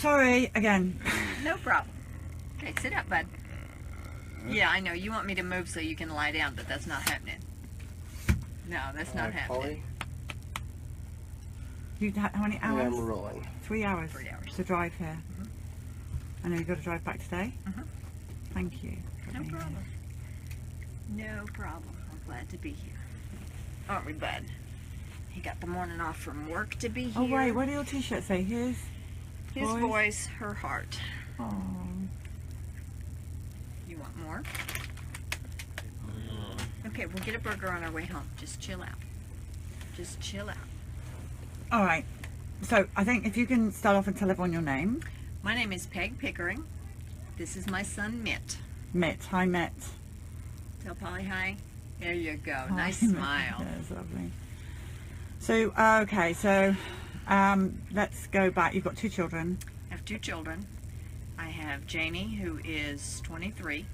sorry again. No problem. Okay, sit up, bud. Yeah, I know. You want me to move so you can lie down, but that's not happening. No, that's not happening. How many hours? I'm rolling. 3 hours. 3 hours. To drive here. I know you've got to drive back today. Thank you. No problem. No problem. I'm glad to be here. Aren't we, bud? He got the morning off from work to be here. Oh wait, what do your t-shirts say? His voice, her heart. Oh. You want more? Okay, we'll get a burger on our way home. Just chill out. Just chill out. All right. So I think if you can start off and tell everyone your name. My name is Peg Pickering. This is my son, Mitt. Mitt. Hi, Mitt. Tell Polly hi. There you go. Hi, Nice Mitt. smile. That's lovely. So, okay. So, let's go back. You've got 2 children. I have 2 children. I have Janie, who is 23.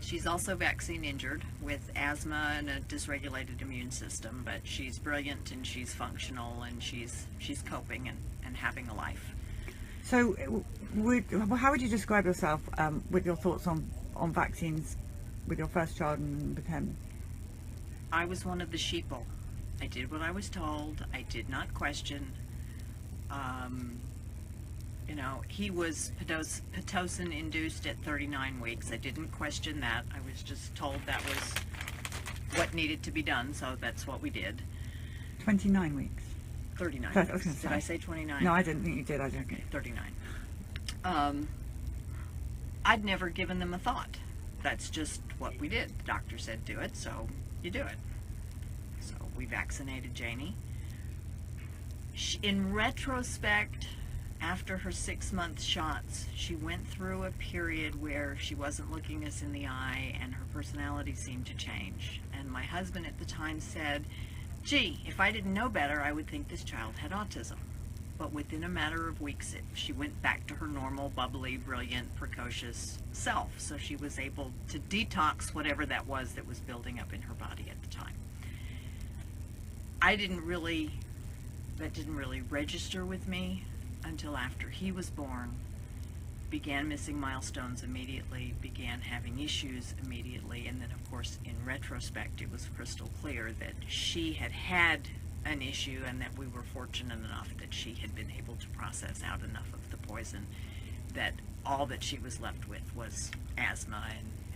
She's also vaccine injured with asthma and a dysregulated immune system, but she's brilliant and she's functional and she's coping and having a life. So, how would you describe yourself with your thoughts on vaccines with your first child and with him? I was one of the sheeple. I did what I was told. I did not question. You know, he was Pitocin induced at 39 weeks. I didn't question that. I was just told that was what needed to be done, so that's what we did. 29 weeks. 39 I was weeks. gonna say. Did I say 29? No, I didn't think you did. I didn't. Okay, 39. I'd never given them a thought. That's just what we did. The doctor said do it, so you do it. So we vaccinated Janie. In retrospect, after her 6-month shots, she went through a period where she wasn't looking us in the eye and her personality seemed to change. And my husband at the time said, gee, if I didn't know better, I would think this child had autism. But within a matter of weeks, she went back to her normal, bubbly, brilliant, precocious self. So she was able to detox whatever that was building up in her body at the time. That didn't really register with me until after he was born, began missing milestones immediately, began having issues immediately, and then of course in retrospect it was crystal clear that she had an issue and that we were fortunate enough that she had been able to process out enough of the poison that all that she was left with was asthma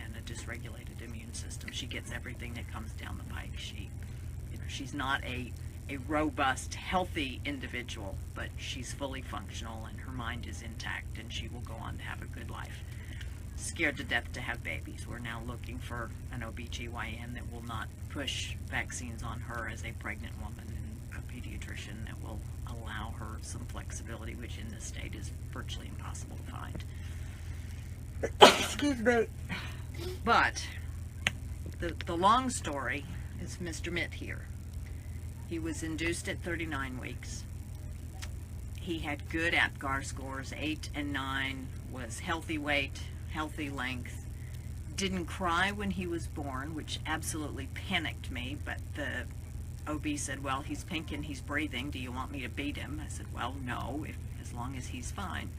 and a dysregulated immune system. She gets everything that comes down the pike. She's not a robust, healthy individual, but she's fully functional and her mind is intact and she will go on to have a good life. Scared to death to have babies. We're now looking for an OBGYN that will not push vaccines on her as a pregnant woman and a pediatrician that will allow her some flexibility, which in this state is virtually impossible to find. Excuse me. But the long story is Mr. Mitt here. He was induced at 39 weeks. He had good APGAR scores, 8 and 9, was healthy weight, healthy length, didn't cry when he was born, which absolutely panicked me, but the OB said, well, he's pink and he's breathing, do you want me to beat him? I said, well, no, as long as he's fine.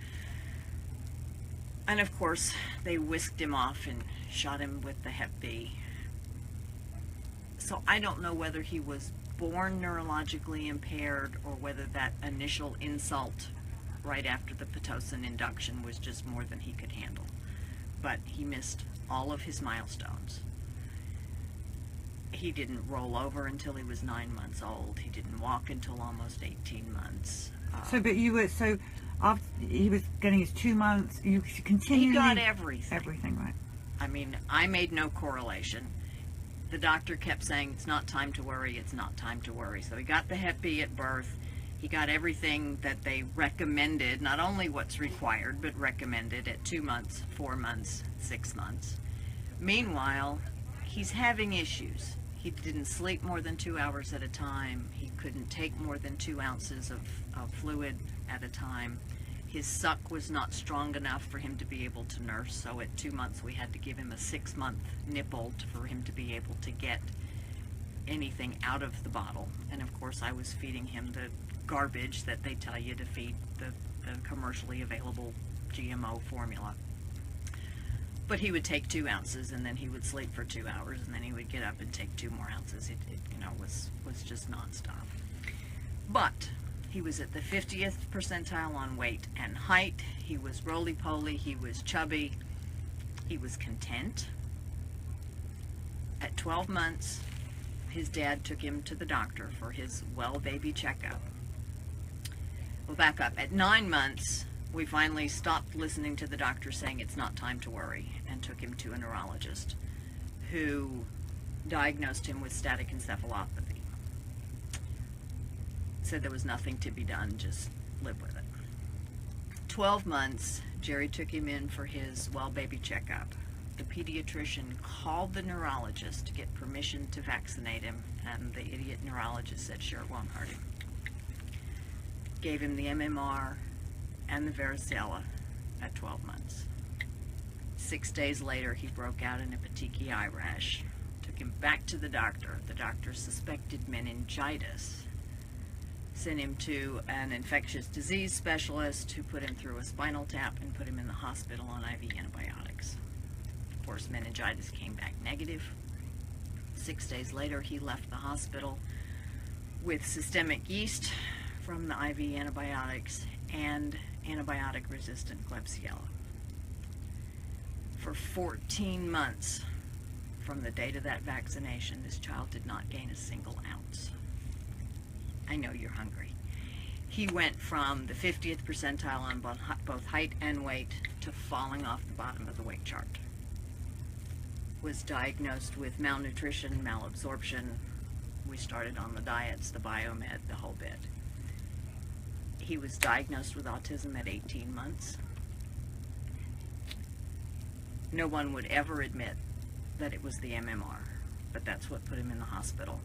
And of course, they whisked him off and shot him with the Hep B. So I don't know whether he was born neurologically impaired or whether that initial insult right after the Pitocin induction was just more than he could handle. But he missed all of his milestones. He didn't roll over until he was 9 months old. He didn't walk until almost 18 months. After he was getting his 2 months, you continually... He got everything. Everything, right. I mean, I made no correlation. The doctor kept saying, it's not time to worry, it's not time to worry. So he got the Hep B at birth. He got everything that they recommended, not only what's required, but recommended at 2 months, 4 months, 6 months. Meanwhile, he's having issues. He didn't sleep more than 2 hours at a time. He couldn't take more than 2 ounces of fluid at a time. His suck was not strong enough for him to be able to nurse, so at 2 months we had to give him a 6-month nipple for him to be able to get anything out of the bottle. And of course I was feeding him the garbage that they tell you to feed the the commercially available GMO formula. But he would take 2 ounces, and then he would sleep for 2 hours, and then he would get up and take 2 more ounces. It was just nonstop. But he was at the 50th percentile on weight and height. He was roly-poly. He was chubby. He was content. At 12 months, his dad took him to the doctor for his well baby checkup. We'll back up. At 9 months, we finally stopped listening to the doctor saying it's not time to worry, and took him to a neurologist who diagnosed him with static encephalopathy. Said there was nothing to be done, just live with it. 12 months, Jerry took him in for his well baby checkup. The pediatrician called the neurologist to get permission to vaccinate him, and the idiot neurologist said, sure, it won't hurt him. Gave him the MMR and the varicella at 12 months. 6 days later, he broke out in a petechiae rash. Took him back to the doctor. The doctor suspected meningitis. Sent him to an infectious disease specialist who put him through a spinal tap and put him in the hospital on IV antibiotics. Of course, meningitis came back negative. 6 days later, he left the hospital with systemic yeast from the IV antibiotics and antibiotic-resistant Klebsiella. For 14 months from the date of that vaccination, this child did not gain a single ounce. I know you're hungry. He went from the 50th percentile on both height and weight to falling off the bottom of the weight chart. Was diagnosed with malnutrition, malabsorption. We started on the diets, the biomed, the whole bit. He was diagnosed with autism at 18 months. No one would ever admit that it was the MMR, but that's what put him in the hospital,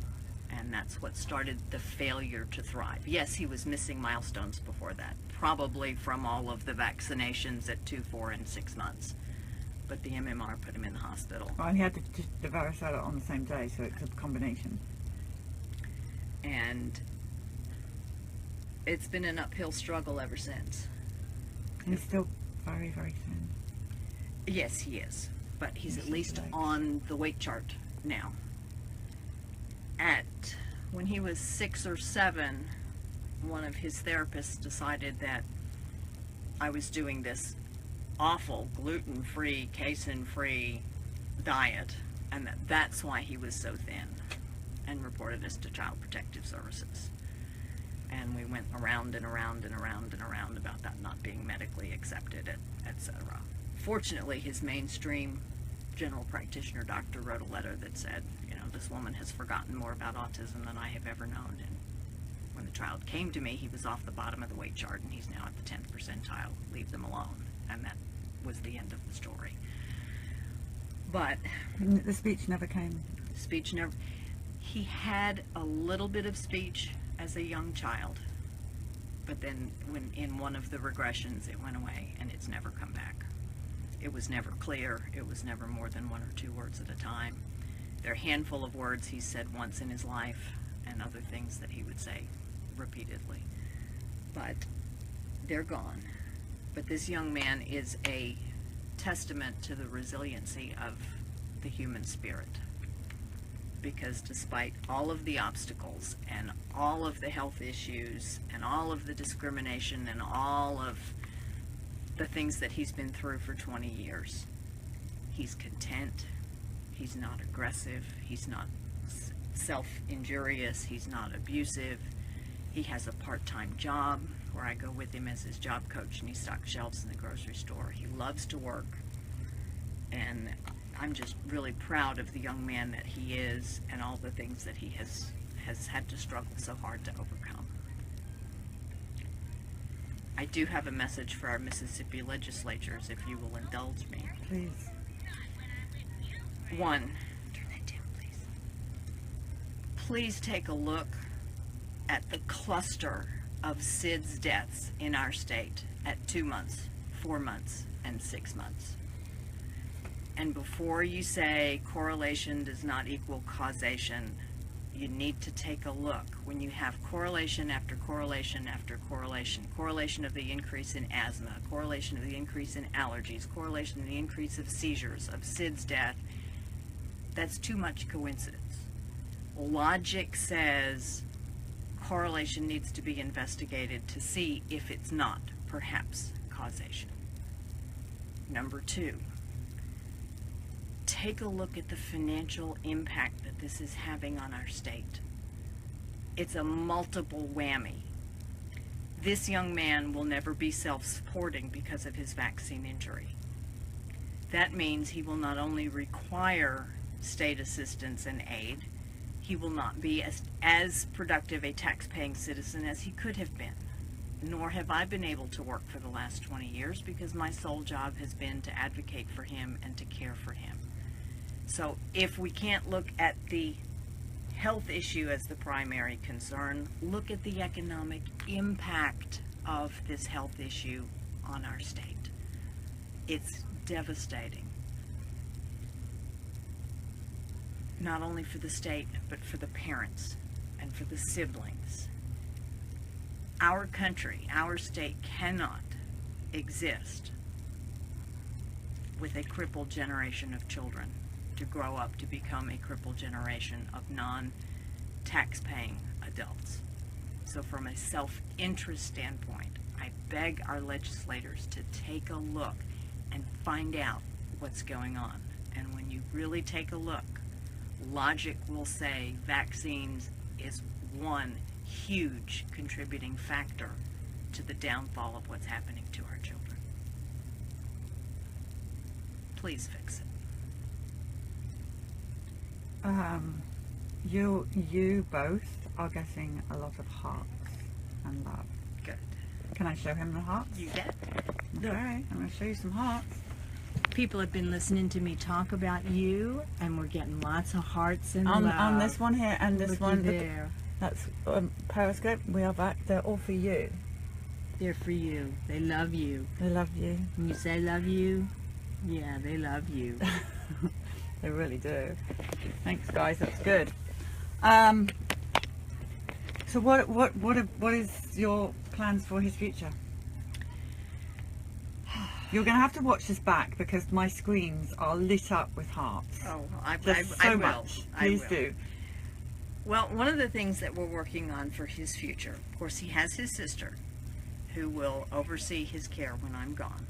and that's what started the failure to thrive. Yes, he was missing milestones before that, probably from all of the vaccinations at 2, 4, and 6 months, but the MMR put him in the hospital. Well, and he had the varicella on the same day, so it's a combination. And it's been an uphill struggle ever since. And he's still very, very thin. Yes, he is, but he's at least on the weight chart now. When he was 6 or 7, one of his therapists decided that I was doing this awful gluten-free, casein-free diet, and that's why he was so thin, and reported us to Child Protective Services. And we went around and around and around and around about that not being medically accepted, etc. Fortunately, his mainstream general practitioner doctor wrote a letter that said, this woman has forgotten more about autism than I have ever known. And when the child came to me, he was off the bottom of the weight chart, and he's now at the 10th percentile. Leave them alone. And that was the end of the story. But the speech never came. Speech never. He had a little bit of speech as a young child, but then when in one of the regressions it went away, and it's never come back. It was never clear. It was never more than 1 or 2 words at a time. There are a handful of words he said once in his life, and other things that he would say repeatedly. But they're gone. But this young man is a testament to the resiliency of the human spirit. Because despite all of the obstacles and all of the health issues and all of the discrimination and all of the things that he's been through for 20 years, he's content. He's not aggressive. He's not self-injurious. He's not abusive. He has a part-time job where I go with him as his job coach, and he stocks shelves in the grocery store. He loves to work, and I'm just really proud of the young man that he is and all the things that he has had to struggle so hard to overcome. I do have a message for our Mississippi legislatures, if you will indulge me. Please. 1, turn that down, please. Please take a look at the cluster of SIDS deaths in our state at 2 months, 4 months, and 6 months. And before you say correlation does not equal causation, you need to take a look. When you have correlation after correlation after correlation, correlation of the increase in asthma, correlation of the increase in allergies, correlation of the increase of seizures, of SIDS death, that's too much coincidence. Logic says correlation needs to be investigated to see if it's not, perhaps, causation. Number two, take a look at the financial impact that this is having on our state. It's a multiple whammy. This young man will never be self-supporting because of his vaccine injury. That means he will not only require state assistance and aid, he will not be as productive a tax-paying citizen as he could have been. Nor have I been able to work for the last 20 years because my sole job has been to advocate for him and to care for him. So if we can't look at the health issue as the primary concern, look at the economic impact of this health issue on our state. It's devastating. Not only for the state, but for the parents and for the siblings. Our country, our state cannot exist with a crippled generation of children to grow up to become a crippled generation of non-tax-paying adults. So from a self-interest standpoint, I beg our legislators to take a look and find out what's going on. And when you really take a look, logic will say vaccines is one huge contributing factor to the downfall of what's happening to our children. Please fix it. You both are getting a lot of hearts and love. Good. Can I show him the hearts? You get All right, I'm going to show you some hearts. People have been listening to me talk about you, and we're getting lots of hearts and love. On this one here and this Looky one. there. That's Periscope. We are back. They're all for you. They're for you. They love you. They love you. When you say love you, yeah, they love you. They really do. Thanks, guys. That's good. So what is your plans for his future? You're going to have to watch this back because my screens are lit up with hearts. Oh, I So will. much. I Please will. do. Well, one of the things that we're working on for his future, of course, he has his sister who will oversee his care when I'm gone.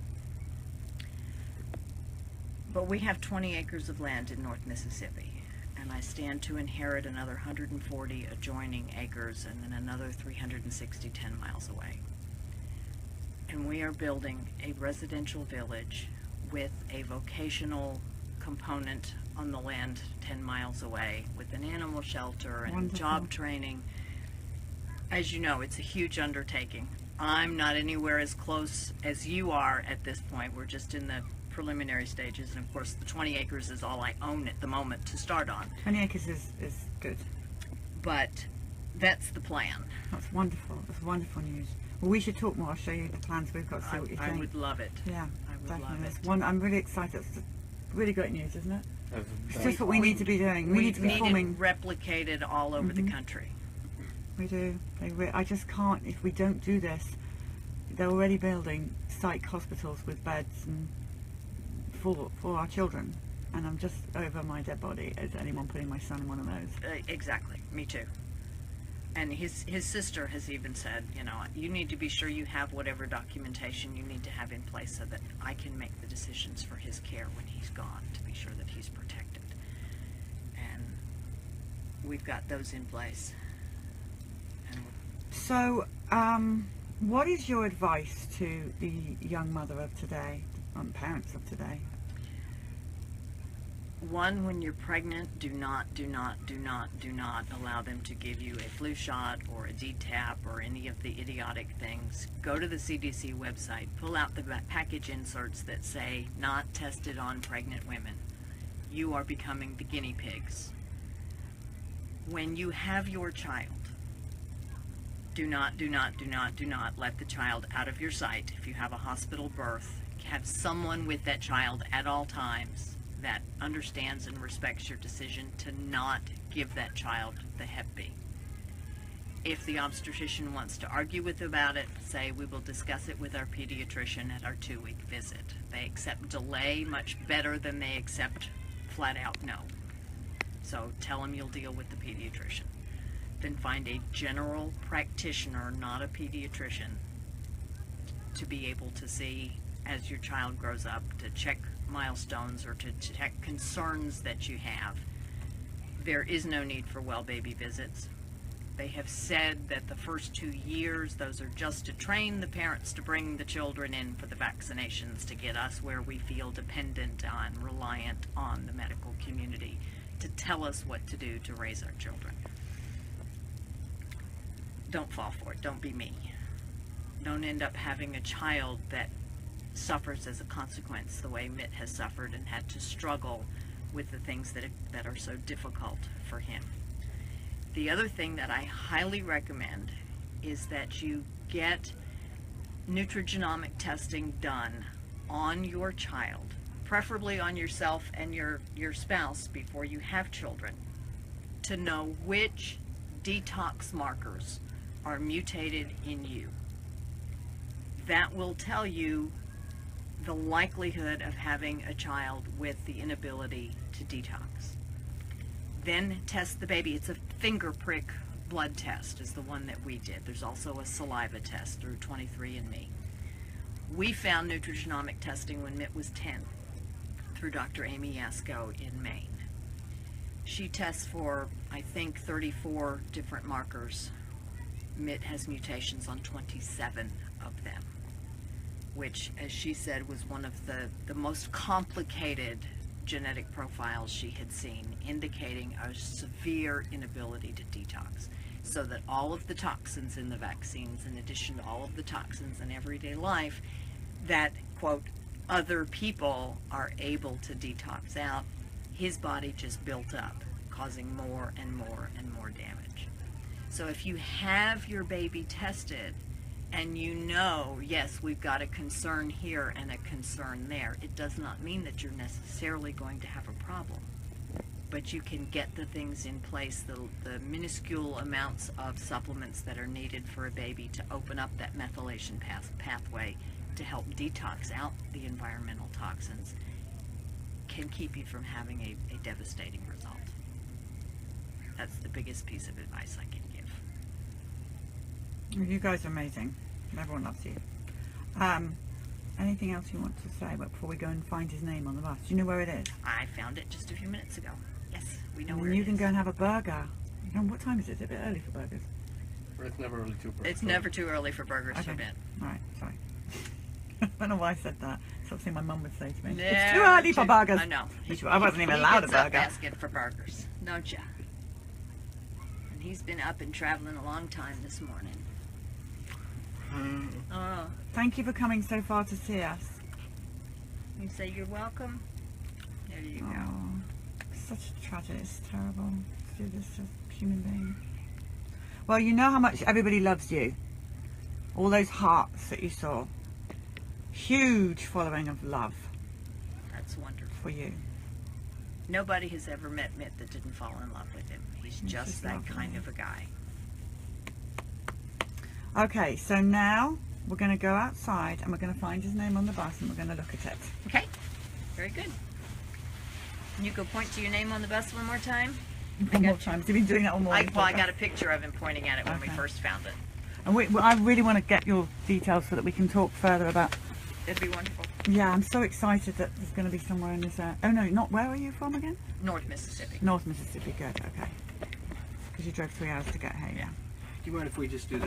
But we have 20 acres of land in North Mississippi, and I stand to inherit another 140 adjoining acres and then another 360 10 miles away. And we are building a residential village with a vocational component on the land 10 miles away with an animal shelter and Wonderful. job training. As you know, it's a huge undertaking. I'm not anywhere as close as you are at this point. We're just in the preliminary stages, and of course the 20 acres is all I own at the moment to start on. 20 acres is good. But that's the plan. That's wonderful. That's wonderful news. Well, we should talk more. I'll show you the plans we've got. See what you I think. would love it. Yeah, I would definitely. love It's it. one. I'm really excited. It's really great news, isn't it? It's That's just what we need to be doing. We need to be need forming. it replicated all over the country. We do. I just can't. If we don't do this, they're already building psych hospitals with beds and for our children. And I'm just over my dead body. Is anyone putting my son in one of those? Exactly. Me too. And his sister has even said, you know, you need to be sure you have whatever documentation you need to have in place so that I can make the decisions for his care when he's gone to be sure that he's protected. And we've got those in place. And So, what is your advice to the young mother of today, parents of today? one, when you're pregnant, do not allow them to give you a flu shot or a DTaP or any of the idiotic things. Go to the CDC website, pull out the package inserts that say not tested on pregnant women. You are becoming the guinea pigs. When you have your child, do not let the child out of your sight. If you have a hospital birth, have someone with that child at all times that understands and respects your decision to not give that child the Hep B. If the obstetrician wants to argue with about it, say we will discuss it with our pediatrician at our 2-week visit. They accept delay much better than they accept flat out no. So tell them you'll deal with the pediatrician. Then find a general practitioner, not a pediatrician, to be able to see as your child grows up, to check milestones or to check concerns that you have. There is no need for well baby visits. They have said that the first 2 years, those are just to train the parents to bring the children in for the vaccinations, to get us where we feel dependent on, reliant on the medical community to tell us what to do to raise our children. Don't fall for it. Don't be me. Don't end up having a child that suffers as a consequence the way Mitt has suffered and had to struggle with the things that are so difficult for him. The other thing that I highly recommend is that you get nutrigenomic testing done on your child, preferably on yourself and your spouse before you have children, to know which detox markers are mutated in you. That will tell you the likelihood of having a child with the inability to detox. Then test the baby. It's a finger prick blood test is the one that we did. There's also a saliva test through 23andMe. We found nutrigenomic testing when Mitt was 10 through Dr. Amy Yasko in Maine. She tests for, I think, 34 different markers. Mitt has mutations on 27 of them, which, as she said, was one of the most complicated genetic profiles she had seen, indicating a severe inability to detox, so that all of the toxins in the vaccines, in addition to all of the toxins in everyday life that, quote, other people are able to detox out, his body just built up, causing more and more and more damage. So if you have your baby tested and you know, yes, we've got a concern here and a concern there, it does not mean that you're necessarily going to have a problem. But you can get the things in place, the minuscule amounts of supplements that are needed for a baby to open up that methylation pathway to help detox out the environmental toxins, can keep you from having a devastating result. That's the biggest piece of advice I can give. You guys are amazing. Everyone loves you. Anything else you want to say before we go and find his name on the bus? Do you know where it is? I found it just a few minutes ago. Yes, we know And where it is. you can go and have a burger. What time is it? Is it a bit early for burgers? It's never early to burgers. It's never too early for burgers for Mitt. Alright, sorry. I don't know why I said that. Something my mum would say to me. No, It's too early for burgers. I know. I wasn't even allowed a He gets up burger. asking for burgers, don't ya? And he's been up and traveling a long time this morning. Oh, Thank you for coming so far to see us. you say you're welcome? There you go. Oh, such a tragedy. It's terrible to do this to a human being. Well, you know how much everybody loves you. All those hearts that you saw. Huge following of love That's wonderful. for you. Nobody has ever met Mitt that didn't fall in love with him. He's just just that lovely. kind of a guy. Okay, so now we're going to go outside and we're going to find his name on the bus and we're going to look at it. Okay, very good. You go point to your name on the bus one more time. One more time. Have you been doing that all morning? I got a picture of him pointing at it when we Okay. first found it. And I really want to get your details so that we can talk further about. It'd be wonderful. Yeah, I'm so excited that there's going to be somewhere in this area. Oh no, not where are you from again? North Mississippi. North Mississippi. Good. Okay. Because you drove 3 hours to get here. Yeah. Do you mind if we just do this?